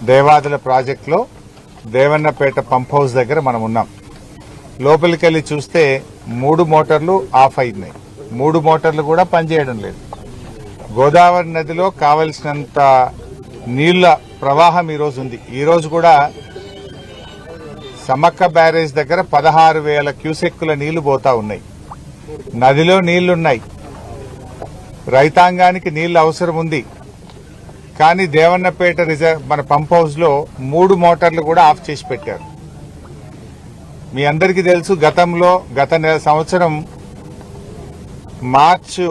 దేవాదుల ప్రాజెక్టులో Devannapeta pump house దగ్గర మనం ఉన్నాం. లోపలికి వెళ్ళి చూస్తే 3 మోటార్లు ఆఫ్ అయినాయి. 3 మోటార్లు కూడా పనిచేయడం లేదు. గోదావరి నదిలో కావలసినంత నీళ్ల ప్రవాహం ఈరోజు ఉంది. ఈరోజు కూడా సమ్మక్క బ్యారేజ్ దగ్గర 16,000 క్యూసెక్కుల నీళ్లు పోతా ఉన్నాయి. నదిలో నీళ్లున్నాయి, రైతాంగానికి నీళ్లు అవసరం ఉంది. కానీ దేవన్నపేట మన పంప్ హౌస్ లో 3 మోటార్లు కూడా ఆఫ్ చేసి పెట్టారు. మీ అందరికీ తెలుసు, గత సంవత్సరం మార్చి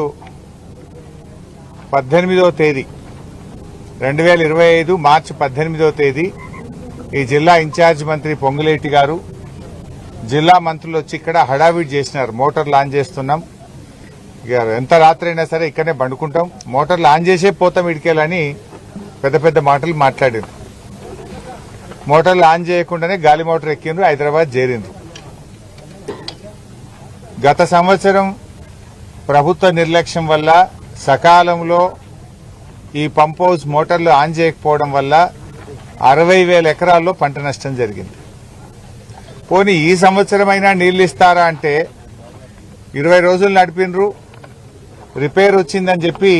18వ తేదీ 2025 మార్చి 18వ తేదీ ఈ జిల్లా ఇన్ఛార్జ్ మంత్రి పొంగులేటి గారు, జిల్లా మంత్రులు వచ్చి ఇక్కడ హడావిడి చేసినారు. మోటార్లు ఆన్ చేస్తున్నాం, ఎంత రాత్రి అయినా సరే ఇక్కడనే బండుకుంటాం, మోటార్లు ఆన్ చేసే పోతాం ఇడికేలని పెద్ద పెద్ద మాటలు మాట్లాడారు. మోటార్లు ఆన్ చేయకుండానే గాలి మోటార్ ఎక్కిండ్రు, హైదరాబాద్ చేరిండ్రు. గత సంవత్సరం ప్రభుత్వ నిర్లక్ష్యం వల్ల సకాలంలో ఈ పంప్ హౌస్ మోటార్లు ఆన్ చేయకపోవడం వల్ల 60,000 ఎకరాల్లో పంట నష్టం జరిగింది. పోనీ ఈ సంవత్సరమైనా నీళ్లు ఇస్తారా అంటే 20 రోజులు నడిపినరు, రిపేర్ వచ్చిందని చెప్పి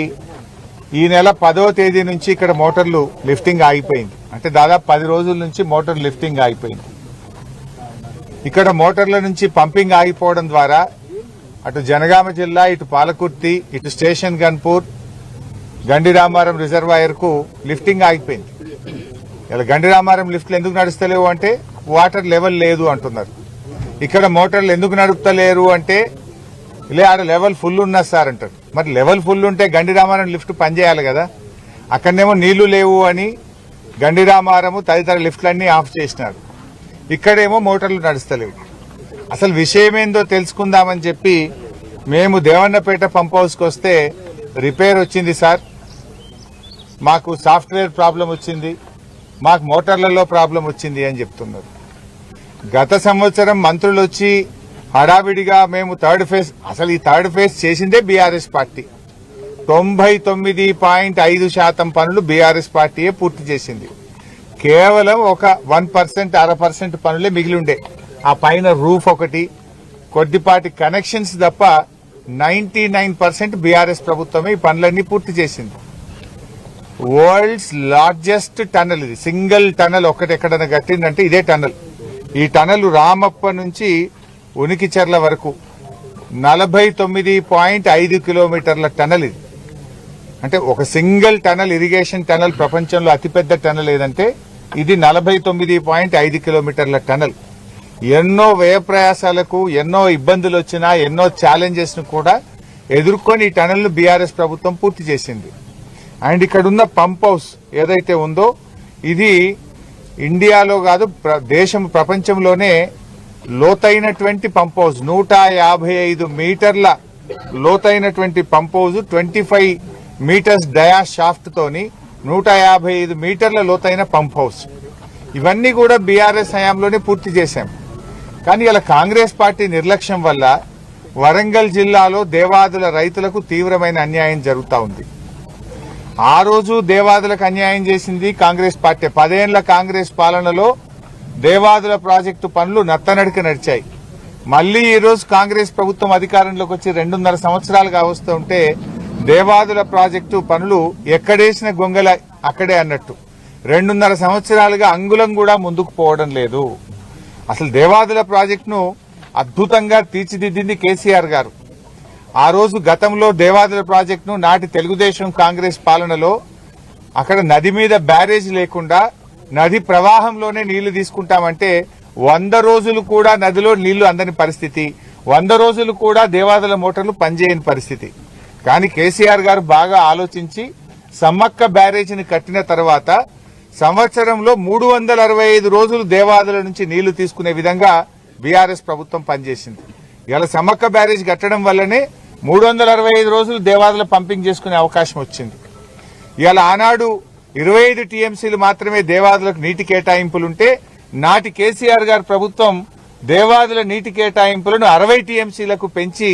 ఈ నెల 10వ తేదీ నుంచి ఇక్కడ మోటార్లు లిఫ్టింగ్ ఆగిపోయింది. అంటే దాదాపు 10 రోజుల నుంచి మోటార్ లిఫ్టింగ్ ఆగిపోయింది. ఇక్కడ మోటార్ల నుంచి పంపింగ్ ఆగిపోవడం ద్వారా అటు జనగామ జిల్లా, ఇటు పాలకుర్తి, ఇటు స్టేషన్ గన్పూర్, గండిరామారం రిజర్వాయర్ కు లిఫ్టింగ్ ఆగిపోయింది. ఇలా గండిరామారం లిఫ్ట్లు ఎందుకు నడుస్తలేవు అంటే వాటర్ లెవెల్ లేదు అంటున్నారు. ఇక్కడ మోటార్లు ఎందుకు నడుపుతలేరు అంటే ఆడ లెవెల్ ఫుల్ ఉన్నా సార్ అంటారు. మరి లెవెల్ ఫుల్ ఉంటే గండిరామారం లిఫ్ట్ పనిచేయాలి కదా. అక్కడనేమో నీళ్లు లేవు అని గండిరామారము తదితర లిఫ్ట్లన్నీ ఆఫ్ చేసినారు. ఇక్కడేమో మోటార్లు నడుస్తలేవు. అసలు విషయమేందో తెలుసుకుందామని చెప్పి మేము దేవన్నపేట పంప్ హౌస్కి వస్తే రిపేర్ వచ్చింది సార్, మాకు సాఫ్ట్వేర్ ప్రాబ్లం వచ్చింది, మాకు మోటార్లలో ప్రాబ్లం వచ్చింది అని చెప్తున్నారు. గత సంవత్సరం మంత్రులు వచ్చి హడావిడిగా మేము థర్డ్ ఫేజ్, అసలు ఈ థర్డ్ ఫేజ్ చేసిందే బీఆర్ఎస్ పార్టీ. 99.5% పనులు బీఆర్ఎస్ పార్టీయే పూర్తి చేసింది. కేవలం ఒక 1%, 0.5% పనులే మిగిలిండే. ఆ పైన రూఫ్ ఒకటి, కొద్దిపాటి కనెక్షన్స్ తప్ప 99% బీఆర్ఎస్ ప్రభుత్వమే ఈ పనులన్నీ పూర్తి చేసింది. వరల్డ్స్ లార్జెస్ట్ టనల్ ఇది. సింగిల్ టనల్ ఒకటి ఎక్కడైనా కట్టిందంటే ఇదే టనల్. ఈ టనల్ రామప్ప నుంచి ఉనికిచెర్ల వరకు 49.5 కిలోమీటర్ల టనల్ ఇది. అంటే ఒక సింగిల్ టనల్, ఇరిగేషన్ టనల్ ప్రపంచంలో అతిపెద్ద టనల్ ఏదంటే ఇది 49.5 కిలోమీటర్ల టనల్. ఎన్నో వ్యయ ప్రయాసాలకు, ఎన్నో ఇబ్బందులు వచ్చినా, ఎన్నో ఛాలెంజెస్ ను కూడా ఎదుర్కొని ఈ టనల్ ను బీఆర్ఎస్ ప్రభుత్వం పూర్తి చేసింది. అండ్ ఇక్కడ ఉన్న పంప్ హౌస్ ఏదైతే ఉందో ఇది ఇండియాలో కాదు ప్రపంచంలోనే లోతైనటువంటి పంప్ హౌస్. 155 మీటర్ల లోతైనటువంటి పంప్ హౌస్, 25 మీటర్స్ డయా షాఫ్ట్ తోని 155 మీటర్ల లోతైన పంప్ హౌస్. ఇవన్నీ కూడా బీఆర్ఎస్ హయాంలోనే పూర్తి చేశాం. కానీ ఇలా కాంగ్రెస్ పార్టీ నిర్లక్ష్యం వల్ల వరంగల్ జిల్లాలో దేవాదుల రైతులకు తీవ్రమైన అన్యాయం జరుగుతూ ఉంది. ఆ రోజు దేవాదులకు అన్యాయం చేసింది కాంగ్రెస్ పార్టీ. 10 ఏళ్ల కాంగ్రెస్ పాలనలో దేవాదుల ప్రాజెక్టు పనులు నత్తనడక నడిచాయి. మళ్లీ ఈ రోజు కాంగ్రెస్ ప్రభుత్వం అధికారంలోకి వచ్చి 2.5 సంవత్సరాలుగా వస్తుంటే దేవాదుల ప్రాజెక్టు పనులు ఎక్కడేసిన గొంగల అక్కడే అన్నట్టు 2.5 సంవత్సరాలుగా అంగుళం కూడా ముందుకు పోవడం లేదు. అసలు దేవాదుల ప్రాజెక్టును అద్భుతంగా తీర్చిదిద్దింది కేసీఆర్ గారు. ఆ రోజు గతంలో దేవాదుల ప్రాజెక్టును నాటి తెలుగుదేశం కాంగ్రెస్ పాలనలో అక్కడ నది మీద బ్యారేజ్ లేకుండా నది ప్రవాహంలోనే నీళ్లు తీసుకుంటామంటే 100 రోజులు కూడా నదిలో నీళ్లు అందని పరిస్థితి, 100 రోజులు కూడా దేవాదుల మోటార్లు పనిచేయని పరిస్థితి. కానీ కేసీఆర్ గారు బాగా ఆలోచించి సమ్మక్క బ్యారేజీని కట్టిన తర్వాత సంవత్సరంలో 365 రోజులు దేవాదుల నుంచి నీళ్లు తీసుకునే విధంగా బీఆర్ఎస్ ప్రభుత్వం పనిచేసింది. ఇలా సమ్మక్క బ్యారేజ్ కట్టడం వల్లనే 365 రోజులు దేవాదుల పంపింగ్ చేసుకునే అవకాశం వచ్చింది. ఇవాళ ఆనాడు 25 టీఎంసీలు మాత్రమే దేవాదులకు నీటి కేటాయింపులుంటే నాటి కేసీఆర్ గారి ప్రభుత్వం దేవాదుల నీటి కేటాయింపులను 60 టీఎంసీలకు పెంచి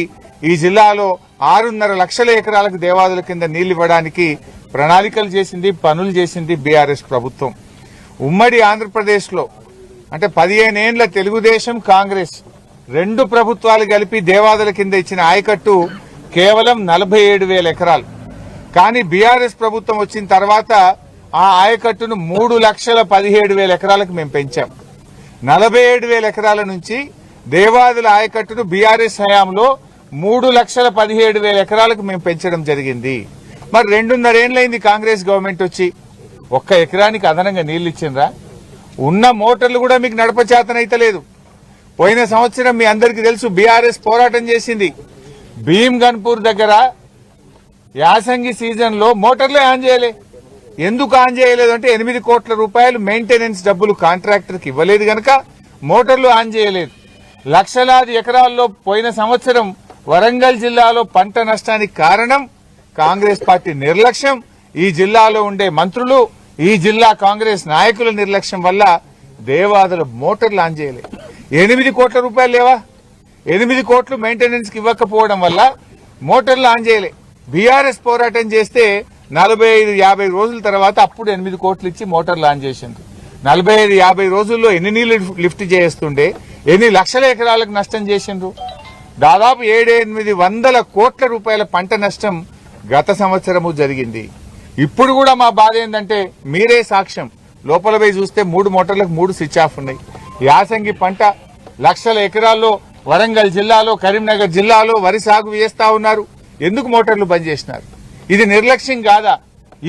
ఈ జిల్లాలో 6.5 లక్షల ఎకరాలకు దేవాదుల కింద నీళ్లు ఇవ్వడానికి ప్రణాళికలు చేసింది, పనులు చేసింది బీఆర్ఎస్ ప్రభుత్వం. ఉమ్మడి ఆంధ్రప్రదేశ్లో అంటే 15 ఏళ్ల తెలుగుదేశం కాంగ్రెస్ రెండు ప్రభుత్వాలు కలిపి దేవాదుల కింద ఇచ్చిన ఆయకట్టు కేవలం 47,000 ఎకరాలు. కానీ బీఆర్ఎస్ ప్రభుత్వం వచ్చిన తర్వాత ఆ ఆయకట్టును 3,17,000 ఎకరాలకు మేము పెంచాం. 47,000 ఎకరాల నుంచి దేవాదుల ఆయకట్టును బీఆర్ఎస్ హయాంలో 3,17,000 ఎకరాలకు మేము పెంచడం జరిగింది. మరి 2.5 ఏళ్లైంది కాంగ్రెస్ గవర్నమెంట్ వచ్చి. ఒక్క ఎకరానికి అదనంగా నీళ్లు ఇచ్చిండ్రా? ఉన్న మోటార్లు కూడా మీకు నడపచేతనైతే లేదు. పోయిన సంవత్సరం మీ అందరికీ తెలుసు బీఆర్ఎస్ పోరాటం చేసింది. భీమ్ గన్పూర్ దగ్గర యాసంగి సీజన్ లో మోటార్లే ఆన్ చేయలే. ఎందుకు ఆన్ చేయలేదు అంటే 8 కోట్ల రూపాయలు మెయింటెనెన్స్ డబ్బులు కాంట్రాక్టర్ కి ఇవ్వలేదు గనక మోటార్లు ఆన్ చేయలేదు. లక్షలాది ఎకరాల్లో పోయిన సంవత్సరం వరంగల్ జిల్లాలో పంట నష్టానికి కారణం కాంగ్రెస్ పార్టీ నిర్లక్ష్యం, ఈ జిల్లాలో ఉండే మంత్రులు, ఈ జిల్లా కాంగ్రెస్ నాయకుల నిర్లక్ష్యం వల్ల దేవాదుల మోటార్లు ఆన్ చేయలేదు. 8 కోట్ల రూపాయలు లేవా? 8 కోట్లు మెయింటెనెన్స్ కి ఇవ్వకపోవడం వల్ల మోటార్లు ఆన్ చేయలే. బీఆర్ఎస్ పోరాటం చేస్తే 45-50 రోజుల తర్వాత అప్పుడు 8 కోట్లు ఇచ్చి మోటార్లు ఆన్ చేసింది. 45-50 రోజుల్లో ఎన్ని నీళ్లు లిఫ్ట్ చేస్తుండే, ఎన్ని లక్షల ఎకరాలకు నష్టం చేసిండ్రు? దాదాపు 700-800 కోట్ల రూపాయల పంట నష్టం గత సంవత్సరము జరిగింది. ఇప్పుడు కూడా మా బాధ ఏంటంటే మీరే సాక్ష్యం. లోపల పోయి చూస్తే 3 మోటార్లకు 3 స్విచ్ ఆఫ్ ఉన్నాయి. యాసంగి పంట లక్షల ఎకరాల్లో వరంగల్ జిల్లాలో, కరీంనగర్ జిల్లాలో వరి సాగు చేస్తా ఉన్నారు. ఎందుకు మోటార్లు బంద్ చేసినారు? ఇది నిర్లక్ష్యం కాదా?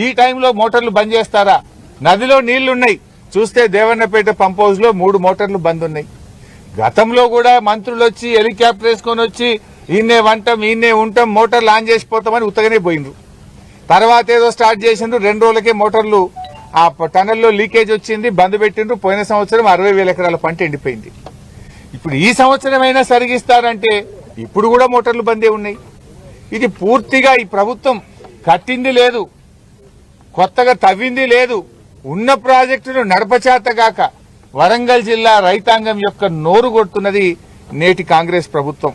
ఈ టైంలో మోటార్లు బంద్ చేస్తారా? నదిలో నీళ్లున్నాయి, చూస్తే దేవన్నపేట పంప్ హౌస్ లో 3 మోటార్లు బంద్ ఉన్నాయి. గతంలో కూడా మంత్రులు వచ్చి హెలికాప్టర్ వేసుకొని వచ్చి ఈయనే వంటాం, ఈయనే ఉంటాం, మోటార్లు ఆన్ చేసిపోతామని ఉత్తగానే పోయిండ్రు. తర్వాత ఏదో స్టార్ట్ చేసిండ్రు, 2 రోజులకే మోటార్లు ఆ టనల్లో లీకేజ్ వచ్చింది, బంద్ పెట్టిండ్రు. పోయిన సంవత్సరం 60,000 ఎకరాల పంట ఎండిపోయింది. ఇప్పుడు ఈ సంవత్సరమైనా సరిగిస్తారంటే ఇప్పుడు కూడా మోటార్లు బందే ఉన్నాయి. ఇది పూర్తిగా ఈ ప్రభుత్వం కట్టింది లేదు, కొత్తగా తవ్వింది లేదు. ఉన్న ప్రాజెక్టును నడపచేతగాక వరంగల్ జిల్లా రైతాంగం యొక్క నోరు కొడుతున్నది నేటి కాంగ్రెస్ ప్రభుత్వం.